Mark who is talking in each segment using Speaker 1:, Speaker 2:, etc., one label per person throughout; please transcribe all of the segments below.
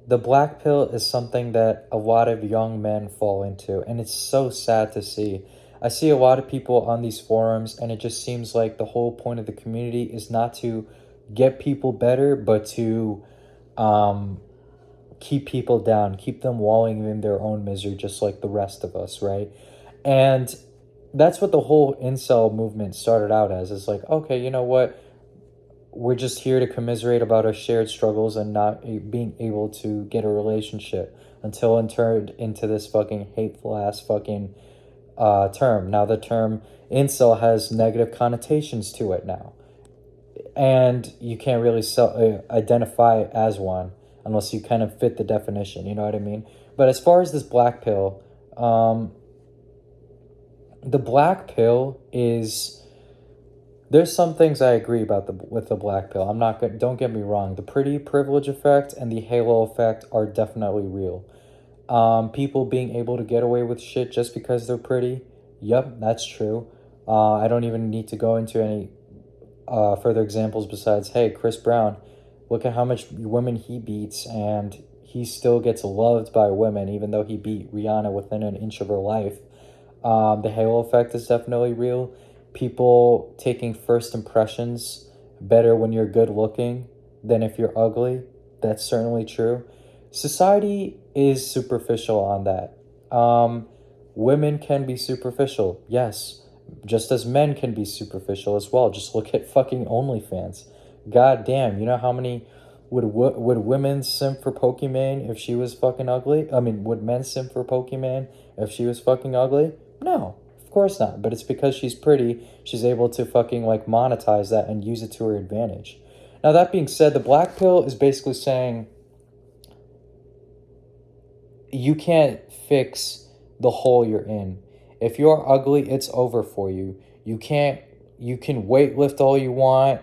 Speaker 1: The black pill is something that a lot of young men fall into, and it's so sad to see. I see a lot of people on these forums, and it just seems like the whole point of the community is not to get people better, but to um, keep people down, keep them wallowing in their own misery, just like the rest of us, right? And that's what the whole incel movement started out as. It's like, okay, you know what? We're just here to commiserate about our shared struggles and not being able to get a relationship until it turned into this fucking hateful ass fucking term. Now the term incel has negative connotations to it now, and you can't really identify as one unless you kind of fit the definition. You know what I mean? But as far as this black pill, the black pill is, there's some things I agree about with the black pill. I'm not good. Don't get me wrong. The pretty privilege effect and the halo effect are definitely real. People being able to get away with shit just because they're pretty. Yep, that's true. I don't even need to go into any further examples besides, hey, Chris Brown, look at how much women he beats, and he still gets loved by women, even though he beat Rihanna within an inch of her life. The halo effect is definitely real. People taking first impressions better when you're good looking than if you're ugly. That's certainly true. Society is superficial on that. Women can be superficial, yes, just as men can be superficial as well. Just look at fucking OnlyFans. God damn, you know how many would women simp for Pokemon if she was fucking ugly? I mean, would men simp for Pokemon if she was fucking ugly? No, of course not. But it's because she's pretty, she's able to fucking like monetize that and use it to her advantage. Now that being said, the black pill is basically saying you can't fix the hole you're in. If you're ugly, it's over for you. You can weight lift all you want.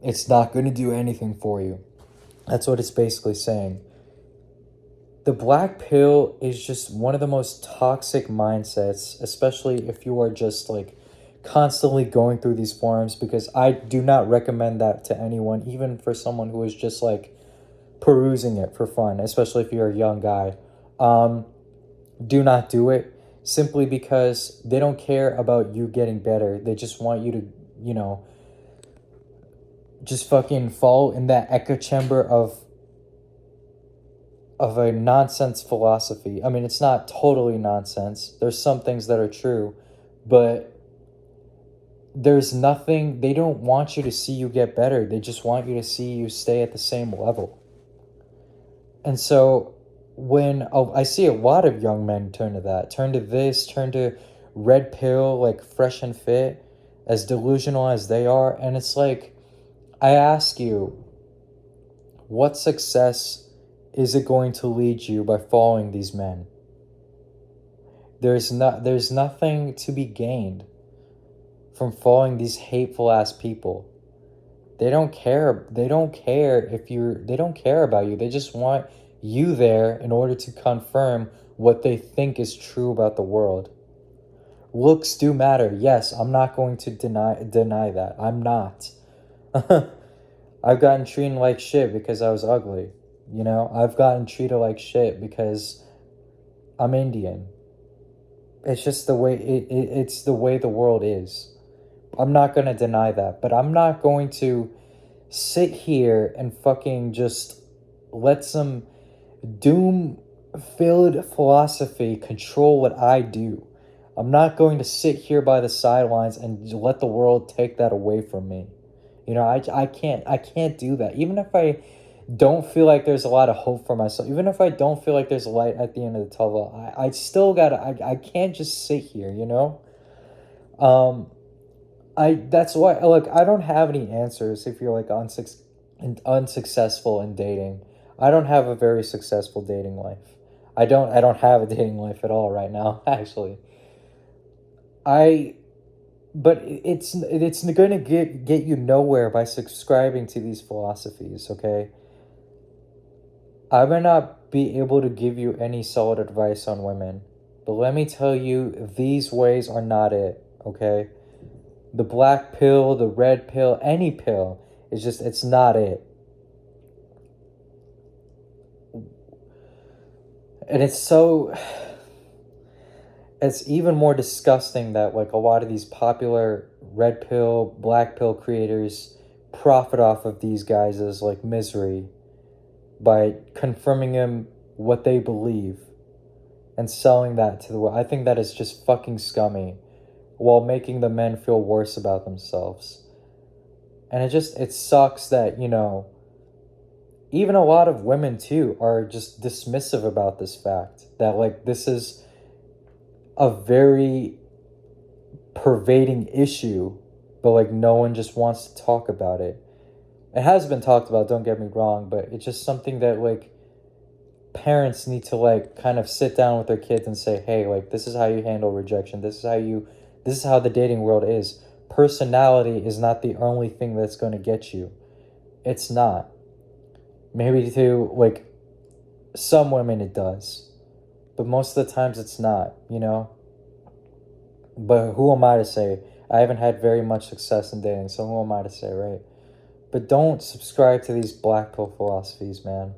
Speaker 1: It's not going to do anything for you. That's what it's basically saying. The black pill is just one of the most toxic mindsets, especially if you are just like constantly going through these forums, because I do not recommend that to anyone, even for someone who is just like perusing it for fun, especially if you're a young guy. Um, do not do it simply because they don't care about you getting better. They just want you to, you know, just fucking fall in that echo chamber of a nonsense philosophy. I mean, it's not totally nonsense. There's some things that are true, but there's nothing, they don't want you to see you get better. They just want you to see you stay at the same level. And so when I see a lot of young men turn to that, turn to this, turn to red pill, like fresh and fit, as delusional as they are. And it's like, I ask you, what success is it going to lead you by following these men? There's nothing to be gained from following these hateful ass people. They don't care. They don't care about you. They just want you there in order to confirm what they think is true about the world. Looks do matter. Yes, I'm not going to deny that. I'm not. I've gotten treated like shit because I was ugly. You know, I've gotten treated like shit because I'm Indian. It's just the way it's the way the world is. I'm not going to deny that, but I'm not going to sit here and fucking just let some doom filled philosophy control what I do. I'm not going to sit here by the sidelines and let the world take that away from me. You know, I can't do that. Even if I don't feel like there's a lot of hope for myself, even if I don't feel like there's a light at the end of the tunnel, I still gotta, I can't just sit here, you know? Um, that's why, look, I don't have any answers if you're like unsuccessful in dating. I don't have a very successful dating life. I don't have a dating life at all right now, actually. I but it's going to get you nowhere by subscribing to these philosophies, okay? I may not be able to give you any solid advice on women, but let me tell you, these ways are not it, okay? The black pill, the red pill, any pill, it's not it. And it's even more disgusting that like a lot of these popular red pill, black pill creators profit off of these guys as like misery by confirming them what they believe and selling that to the world. I think that is just fucking scummy while making the men feel worse about themselves. And it sucks that, even a lot of women too are just dismissive about this fact that like this is a very pervading issue, but like no one just wants to talk about it. It has been talked about, don't get me wrong, but it's just something that like parents need to like kind of sit down with their kids and say, hey, like this is how you handle rejection. This is how the dating world is. Personality is not the only thing that's going to get you. It's not. Maybe to like some women it does, but most of the times it's not. But who am I to say? I haven't had very much success in dating, so who am I to say, right? But don't subscribe to these black pill philosophies, man.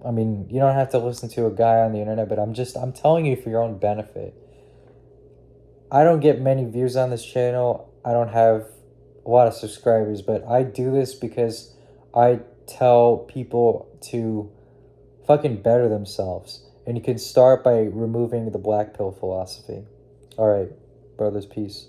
Speaker 1: I mean, you don't have to listen to a guy on the internet, but I'm telling you for your own benefit. I don't get many views on this channel. I don't have a lot of subscribers, but I do this because I tell people to fucking better themselves. And you can start by removing the black pill philosophy. All right, brothers, peace.